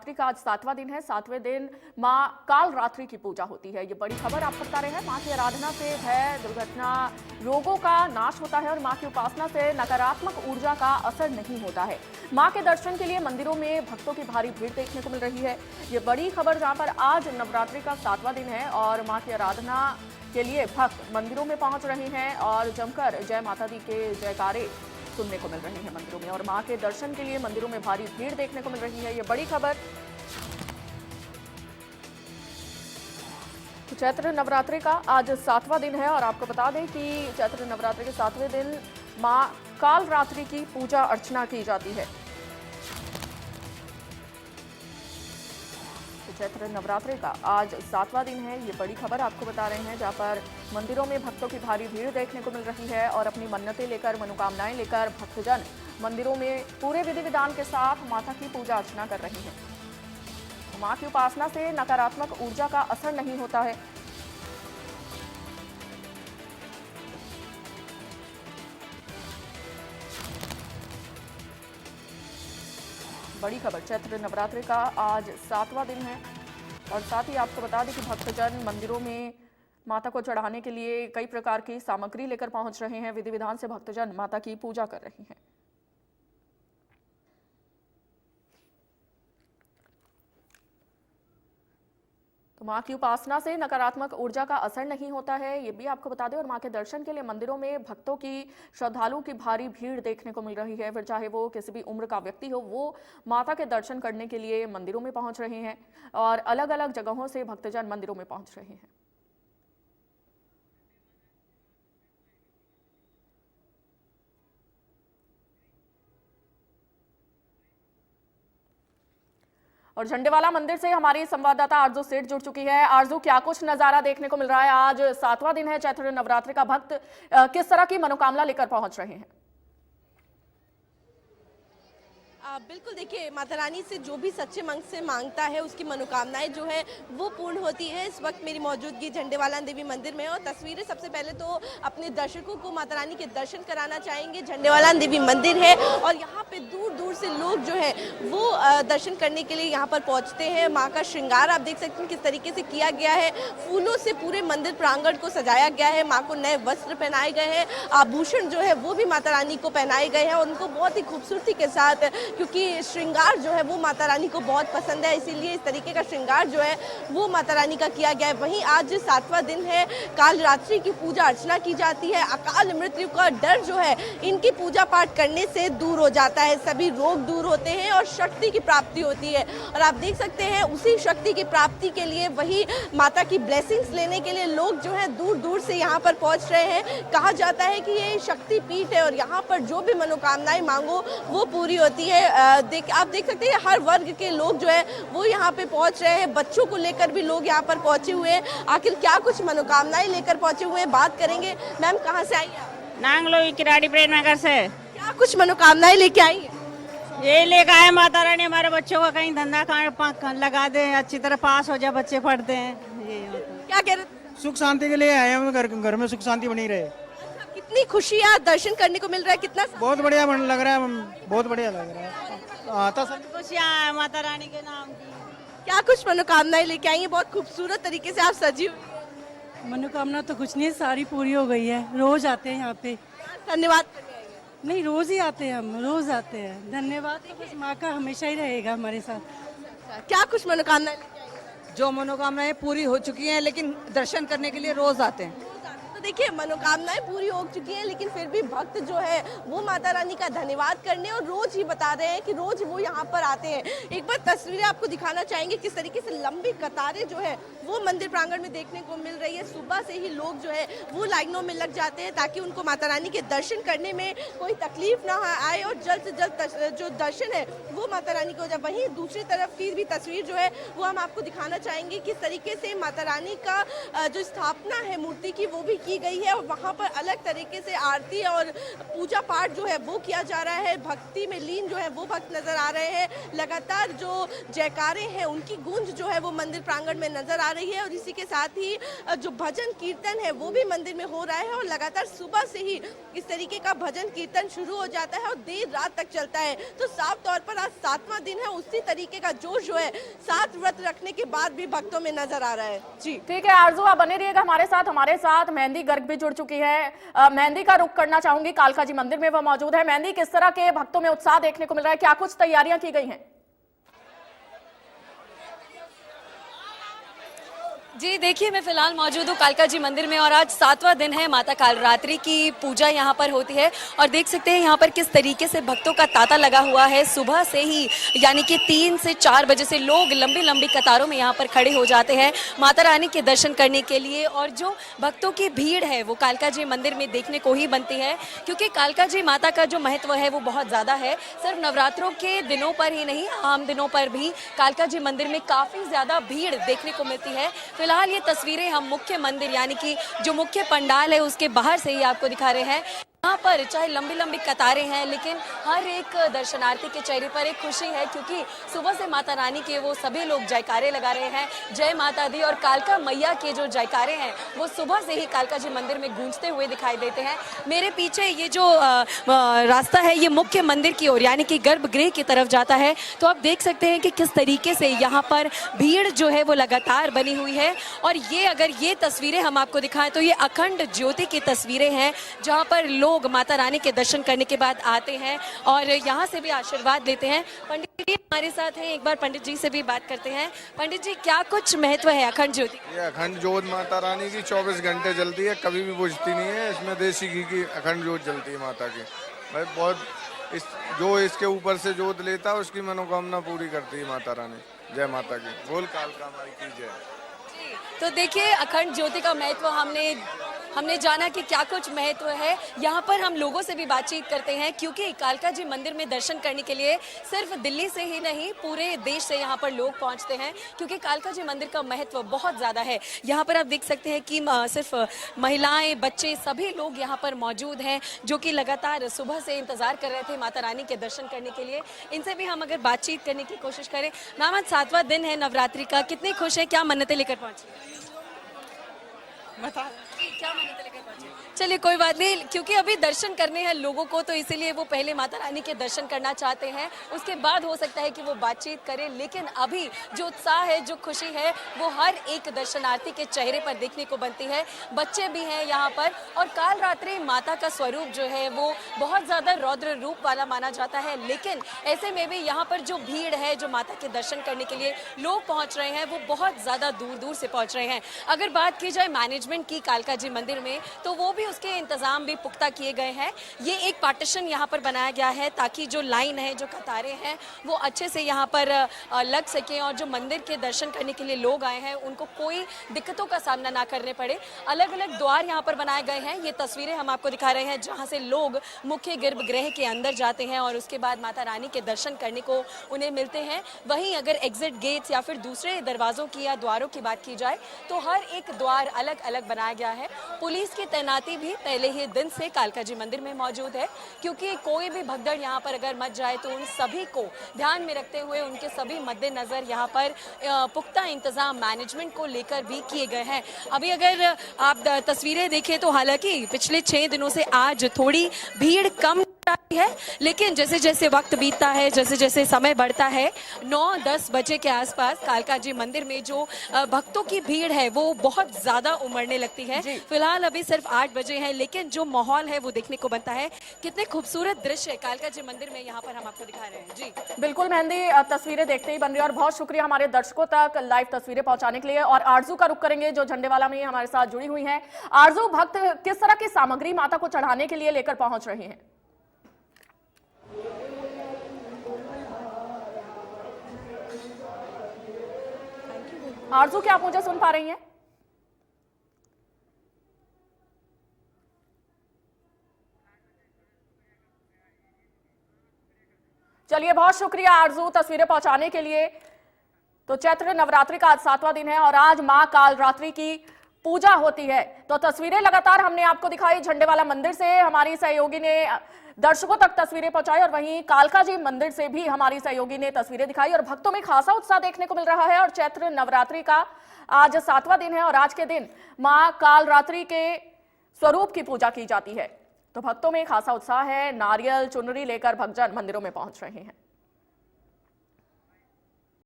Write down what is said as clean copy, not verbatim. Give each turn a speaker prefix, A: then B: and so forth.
A: नवरात्रि का आज 7वां दिन है। 7वें दिन मां काल रात्रि की पूजा होती है। ये बड़ी खबर आप बता रहे हैं। मां की आराधना से भय, दुर्घटना, रोगों का नाश होता है और मां की उपासना से नकारात्मक ऊर्जा का असर नहीं होता है। मां के दर्शन के लिए मंदिरों में भक्तों की भारी भीड़ देखने को मिल रही है। ये बड़ी खबर जहां पर आज नवरात्रि का 7वां दिन है और मां की आराधना के लिए भक्त मंदिरों में पहुंच रहे हैं और जमकर जय माता दी के जयकारे सुनने को मिल रहे हैं मंदिरों में और मां के दर्शन के लिए मंदिरों में भारी भीड़ देखने को मिल रही है। ये बड़ी खबर। चैत्र नवरात्रि का आज 7वां दिन है और आपको बता दें कि चैत्र नवरात्रि के 7वें दिन मां काल रात्रि की पूजा अर्चना की जाती है। चैत्र नवरात्रि का आज 7वां दिन है। ये बड़ी खबर आपको बता रहे हैं जहां पर मंदिरों में भक्तों की भारी भीड़ देखने को मिल रही है और अपनी मन्नतें लेकर, मनोकामनाएं लेकर भक्तजन मंदिरों में पूरे विधि विधान के साथ माता की पूजा अर्चना कर रहे हैं। मां की उपासना से नकारात्मक ऊर्जा का असर नहीं होता है। बड़ी खबर। चैत्र नवरात्रि का आज 7वां दिन है और साथ ही आपको बता दें कि भक्तजन मंदिरों में माता को चढ़ाने के लिए कई प्रकार की सामग्री लेकर पहुंच रहे हैं। विधि विधान से भक्तजन माता की पूजा कर रहे हैं। तो मां की उपासना से नकारात्मक ऊर्जा का असर नहीं होता है, ये भी आपको बता दें। और मां के दर्शन के लिए मंदिरों में भक्तों की, श्रद्धालुओं की भारी भीड़ देखने को मिल रही है। फिर चाहे वो किसी भी उम्र का व्यक्ति हो, वो माता के दर्शन करने के लिए मंदिरों में पहुंच रहे हैं और अलग अलग जगहों से भक्तजन मंदिरों में पहुंच रहे हैं। और झंडेवाला मंदिर से हमारी संवाददाता आरजू सेठ जुड़ चुकी है। आरजू, क्या कुछ नजारा देखने को मिल रहा है? आज 7वां दिन है चैत्र नवरात्रि का। भक्त किस तरह की मनोकामना लेकर पहुंच रहे हैं?
B: बिल्कुल, देखिए, माता रानी से जो भी सच्चे मन से मांगता है उसकी मनोकामनाएं जो है वो पूर्ण होती है। इस वक्त मेरी मौजूदगी झंडेवाला देवी मंदिर में है और तस्वीरें सबसे पहले तो अपने दर्शकों को माता रानी के दर्शन कराना चाहेंगे। झंडेवाला देवी मंदिर है और यहाँ पे दूर दूर से लोग जो है वो दर्शन करने के लिए यहाँ पर पहुँचते हैं। माँ का श्रृंगार आप देख सकते हैं किस तरीके से किया गया है। फूलों से पूरे मंदिर प्रांगण को सजाया गया है। माँ को नए वस्त्र पहनाए गए हैं, आभूषण जो है वो भी माता रानी को पहनाए गए हैं और उनको बहुत ही खूबसूरती के साथ, क्योंकि श्रृंगार जो है वो माता रानी को बहुत पसंद है, इसीलिए इस तरीके का श्रृंगार जो है वो माता रानी का किया गया है। वहीं आज 7वां दिन है, काल रात्रि की पूजा अर्चना की जाती है। अकाल मृत्यु का डर जो है इनकी पूजा पाठ करने से दूर हो जाता है, सभी रोग दूर होते हैं और शक्ति की प्राप्ति होती है। और आप देख सकते हैं उसी शक्ति की प्राप्ति के लिए, वही माता की ब्लेसिंग्स लेने के लिए लोग जो है दूर दूर से यहाँ पर पहुँच रहे हैं। कहा जाता है कि ये शक्ति पीठ है और यहाँ पर जो भी मनोकामनाएं मांगो वो पूरी होती है। आप देख सकते हैं हर वर्ग के लोग जो है वो यहाँ पे पहुंच रहे हैं। बच्चों को लेकर भी लोग यहाँ पर पहुंचे हुए हैं। आखिर क्या कुछ मनोकामनाएं लेकर पहुंचे हुए हैं, बात करेंगे। मैम, कहाँ से आई हैं?
C: नांगलो किराड़ी प्रेम नगर से।
B: क्या कुछ मनोकामनाएं लेके आई हैं?
C: ये लेकर आए माता रानी हमारे बच्चों का कहीं धंधा लगा दे, अच्छी तरह पास हो जाए, बच्चे पढ़ते हैं। ये
B: क्या कह रहे थे?
D: सुख शांति के लिए आए हैं, घर में सुख शांति बनी रहे।
B: कितनी खुशियाँ दर्शन करने को मिल रहा है, कितना
D: बहुत बढ़िया लग रहा है, बहुत बढ़िया लग रहा है।
C: खुशियाँ माता रानी के नाम की।
B: क्या कुछ मनोकामनाएं लेके आई हैं? बहुत खूबसूरत तरीके से आप सजी हुई।
E: मनोकामना तो कुछ नहीं, सारी पूरी हो गई है। रोज आते हैं यहाँ पे।
B: धन्यवाद।
E: नहीं, रोज ही आते हैं, हम रोज आते हैं। धन्यवाद। बस माँ का हमेशा ही रहेगा हमारे साथ।
B: क्या कुछ मनोकामनाएं लेके आई हैं?
F: जो मनोकामनाएं पूरी हो चुकी हैं, लेकिन दर्शन करने के लिए रोज आते हैं।
B: तो देखिए, मनोकामनाएं पूरी हो चुकी हैं लेकिन फिर भी भक्त जो है वो माता रानी का धन्यवाद करने और रोज ही बता रहे हैं कि रोज वो यहाँ पर आते हैं। एक बार तस्वीरें आपको दिखाना चाहेंगे किस तरीके से लंबी कतारें जो है वो मंदिर प्रांगण में देखने को मिल रही है। सुबह से ही लोग जो है वो लाइनों में लग जाते हैं ताकि उनको माता रानी के दर्शन करने में कोई तकलीफ ना आए और जल्द से जल्द जो दर्शन है वो माता रानी को हो जाए। वहीं दूसरी तरफ की भी तस्वीर जो है वो हम आपको दिखाना चाहेंगे किस तरीके से माता रानी का जो स्थापना है मूर्ति की वो भी की की गई है और वहाँ पर अलग तरीके से आरती और पूजा पाठ जो है वो किया जा रहा है। भक्ति में लीन जो है वो भक्त नजर आ रहे हैं। लगातार जो जयकारे हैं उनकी गूंज जो है वो मंदिर प्रांगण में नजर आ रही है और इसी के साथ ही जो भजन कीर्तन है वो भी मंदिर में हो रहा है और लगातार सुबह से ही इस तरीके का भजन कीर्तन शुरू हो जाता है और देर रात तक चलता है। तो साफ तौर पर आज 7वां दिन है, उसी तरीके का जोश जो है 7 व्रत रखने के बाद भी भक्तों में नजर आ रहा है। जी
A: ठीक है आरजू, आप बने रहिएगा हमारे साथ मेहंदी गर्ग भी जुड़ चुकी है। मेहंदी का रुख करना चाहूंगी, कालका जी मंदिर में वो मौजूद है। मेहंदी, किस तरह के भक्तों में उत्साह देखने को मिल रहा है, क्या कुछ तैयारियां की गई हैं?
G: जी देखिए, मैं फिलहाल मौजूद हूँ कालका जी मंदिर में और आज 7वां दिन है। माता कालरात्रि की पूजा यहाँ पर होती है और देख सकते हैं यहाँ पर किस तरीके से भक्तों का तांता लगा हुआ है। सुबह से ही यानी कि 3 से 4 बजे से लोग लंबी लंबी कतारों में यहाँ पर खड़े हो जाते हैं माता रानी के दर्शन करने के लिए। और जो भक्तों की भीड़ है वो कालका जी मंदिर में देखने को ही बनती है, क्योंकि कालका जी माता का जो महत्व है वो बहुत ज़्यादा है। सिर्फ नवरात्रों के दिनों पर ही नहीं, आम दिनों पर भी कालका जी मंदिर में काफ़ी ज़्यादा भीड़ देखने को मिलती है। फिलहाल ये तस्वीरें हम मुख्य मंदिर यानी कि जो मुख्य पंडाल है उसके बाहर से ही आपको दिखा रहे हैं। यहाँ पर चाहे लंबी लंबी कतारें हैं, लेकिन हर एक दर्शनार्थी के चेहरे पर एक खुशी है, क्योंकि सुबह से माता रानी के वो सभी लोग जयकारे लगा रहे हैं, जय माता दी। और कालका मैया के जो जयकारे हैं वो सुबह से ही कालका जी मंदिर में गूंजते हुए दिखाई देते हैं। मेरे पीछे ये जो रास्ता है ये मुख्य मंदिर की ओर यानी कि गर्भगृह की तरफ जाता है। तो आप देख सकते हैं कि किस तरीके से यहाँ पर भीड़ जो है वो लगातार बनी हुई है। और ये अगर ये तस्वीरें हम आपको दिखाएं तो ये अखंड ज्योति की तस्वीरें हैं, जहाँ पर लोग माता रानी के दर्शन करने के बाद आते हैं और यहाँ से भी आशीर्वाद लेते हैं। पंडित जी हमारे साथ हैं, एक बार पंडित जी से भी बात करते हैं। पंडित जी, क्या कुछ महत्व है अखंड ज्योति?
H: ये अखंड ज्योत माता रानी की 24 घंटे जलती है, कभी भी बुझती नहीं है। इसमें देसी घी की अखंड ज्योत जलती है माता की। भाई बहुत जो इसके ऊपर से ज्योत लेता है उसकी मनोकामना पूरी करती है माता रानी। जय माता की, बोल कालका माई की जय।
G: तो देखिए, अखंड ज्योति का महत्व हमने जाना कि क्या कुछ महत्व है। यहाँ पर हम लोगों से भी बातचीत करते हैं, क्योंकि कालका जी मंदिर में दर्शन करने के लिए सिर्फ दिल्ली से ही नहीं पूरे देश से यहाँ पर लोग पहुँचते हैं, क्योंकि कालका जी मंदिर का महत्व बहुत ज़्यादा है। यहाँ पर आप देख सकते हैं कि सिर्फ महिलाएं, बच्चे सभी लोग यहाँ पर मौजूद हैं, जो कि लगातार सुबह से इंतज़ार कर रहे थे माता रानी के दर्शन करने के लिए। इनसे भी हम अगर बातचीत करने की कोशिश करें। मैम, आज 7वां दिन है नवरात्रि का, कितनी खुश है, क्या मन्नतें लेकर पहुँची? बता क्या मन्नतें लेकर पहुंचे? चलिए कोई बात नहीं, क्योंकि अभी दर्शन करने हैं लोगों को, तो इसीलिए वो पहले माता रानी के दर्शन करना चाहते हैं, उसके बाद हो सकता है कि वो बातचीत करें। लेकिन अभी जो उत्साह है, जो खुशी है, वो हर एक दर्शनार्थी के चेहरे पर देखने को बनती है। बच्चे भी हैं यहाँ पर। और कालरात्रि माता का स्वरूप जो है वो बहुत ज़्यादा रौद्र रूप वाला माना जाता है, लेकिन ऐसे में भी यहाँ पर जो भीड़ है, जो माता के दर्शन करने के लिए लोग पहुँच रहे हैं, वो बहुत ज़्यादा दूर दूर से पहुँच रहे हैं। अगर बात की जाए मैनेजमेंट की कालका जी मंदिर में, तो वो भी उसके इंतजाम भी पुख्ता किए गए हैं। ये एक पार्टीशन यहाँ पर बनाया गया है ताकि जो लाइन है, जो कतारें हैं, वो अच्छे से यहाँ पर लग सकें और जो मंदिर के दर्शन करने के लिए लोग आए हैं उनको कोई दिक्कतों का सामना ना करने पड़े। अलग अलग द्वार यहाँ पर बनाए गए हैं। ये तस्वीरें हम आपको दिखा रहे हैं, जहाँ से लोग मुख्य गर्भगृह के अंदर जाते हैं और उसके बाद माता रानी के दर्शन करने को उन्हें मिलते हैं। वहीं अगर एग्जिट गेट्स या फिर दूसरे दरवाजों की या द्वारों की बात की जाए तो हर एक द्वार अलग अलग बनाया गया है। पुलिस की तैनाती भी पहले ही दिन से कालका जी मंदिर में मौजूद है, क्योंकि कोई भी भगदड़ यहाँ पर अगर मच जाए तो उन सभी को ध्यान में रखते हुए उनके सभी मद्देनजर यहाँ पर पुख्ता इंतजाम मैनेजमेंट को लेकर भी किए गए हैं। अभी अगर आप तस्वीरें देखें तो हालांकि पिछले 6 दिनों से आज थोड़ी भीड़ कम है, लेकिन जैसे जैसे वक्त बीतता है, जैसे जैसे समय बढ़ता है, 9-10 बजे के आसपास कालका जी मंदिर में जो भक्तों की भीड़ है वो बहुत ज्यादा उमड़ने लगती है। फिलहाल अभी सिर्फ 8 बजे है, लेकिन जो माहौल है वो देखने को बनता है। कितने खूबसूरत दृश्य कालका जी मंदिर में यहाँ पर हम आपको दिखा रहे हैं। जी
A: बिल्कुल मेहंदी, तस्वीरें देखते ही बन रही है और बहुत शुक्रिया हमारे दर्शकों तक लाइव तस्वीरें पहुंचाने के लिए। और आरजू का रुख करेंगे जो झंडेवाला में हमारे साथ जुड़ी हुई है। आरजू, भक्त किस तरह की सामग्री माता को चढ़ाने के लिए लेकर पहुंच रहे हैं? आरजू, क्या आप मुझे सुन पा रही हैं? चलिए, बहुत शुक्रिया आरजू तस्वीरें पहुंचाने के लिए। तो चैत्र नवरात्रि का आज 7वां दिन है और आज मां कालरात्रि की पूजा होती है। तो तस्वीरें लगातार हमने आपको दिखाई झंडे वाला मंदिर से, हमारी सहयोगी ने दर्शकों तक तस्वीरें पहुंचाई और वहीं कालका जी मंदिर से भी हमारी सहयोगी ने तस्वीरें दिखाई और भक्तों में खासा उत्साह देखने को मिल रहा है। और चैत्र नवरात्रि का आज 7वां दिन है और आज के दिन मां कालरात्रि के स्वरूप की पूजा की जाती है। तो भक्तों में खासा उत्साह है, नारियल चुनरी लेकर भक्तजन मंदिरों में पहुंच रहे हैं।